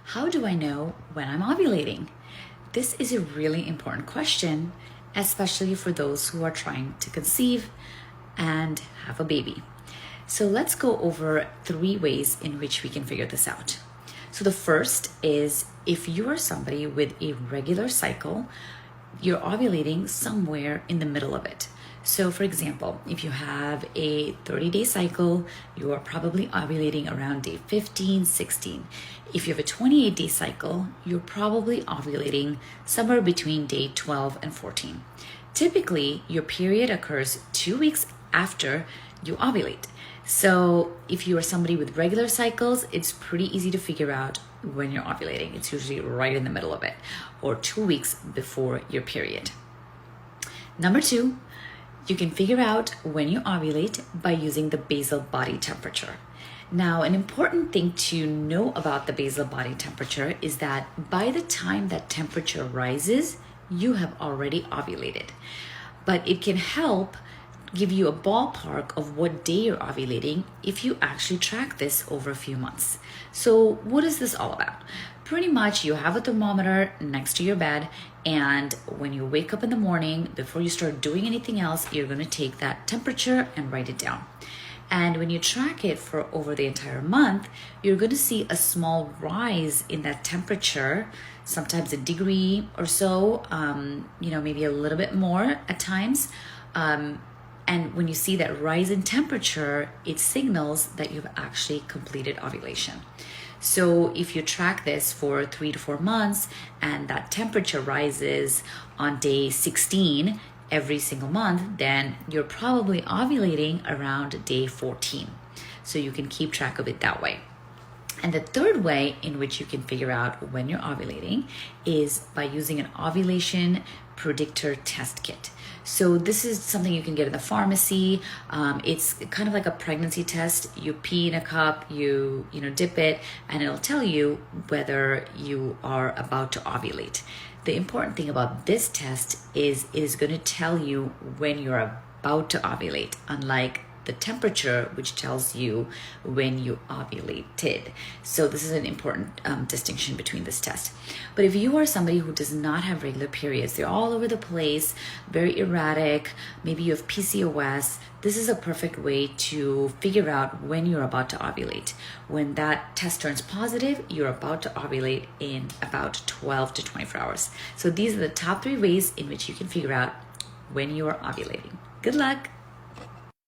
How do I know when I'm ovulating? This is a really important question, especially for those who are trying to conceive and have a baby. So let's go over 3 ways in which we can figure this out. So the first is if you are somebody with a regular cycle, you're ovulating somewhere in the middle of it. So for example, if you have a 30-day cycle, you are probably ovulating around day 15, 16. If you have a 28-day cycle, you're probably ovulating somewhere between day 12 and 14. Typically, your period occurs 2 weeks after you ovulate. So if you are somebody with regular cycles, it's pretty easy to figure out when you're ovulating. It's usually right in the middle of it, or 2 weeks before your period. Number 2, you can figure out when you ovulate by using the basal body temperature. Now, an important thing to know about the basal body temperature is that by the time that temperature rises, you have already ovulated. But it can help give you a ballpark of what day you're ovulating if you actually track this over a few months. So what is this all about? Pretty much you have a thermometer next to your bed, and when you wake up in the morning, before you start doing anything else, you're going to take that temperature and write it down. And when you track it for over the entire month, you're going to see a small rise in that temperature, sometimes a degree or so, maybe a little bit more at times. And when you see that rise in temperature, it signals that you've actually completed ovulation. So if you track this for 3 to 4 months and that temperature rises on day 16 every single month, then you're probably ovulating around day 14. So you can keep track of it that way. And the third way in which you can figure out when you're ovulating is by using an ovulation predictor test kit. So this is something you can get in the pharmacy. It's kind of like a pregnancy test. You pee in a cup, you dip it, and it'll tell you whether you are about to ovulate. The important thing about this test is it is going to tell you when you're about to ovulate, unlike the temperature, which tells you when you ovulated. So this is an important distinction between this test. But if you are somebody who does not have regular periods, they're all over the place, very erratic, maybe you have PCOS, this is a perfect way to figure out when you're about to ovulate. When that test turns positive, you're about to ovulate in about 12 to 24 hours. So these are the top 3 ways in which you can figure out when you are ovulating. Good luck.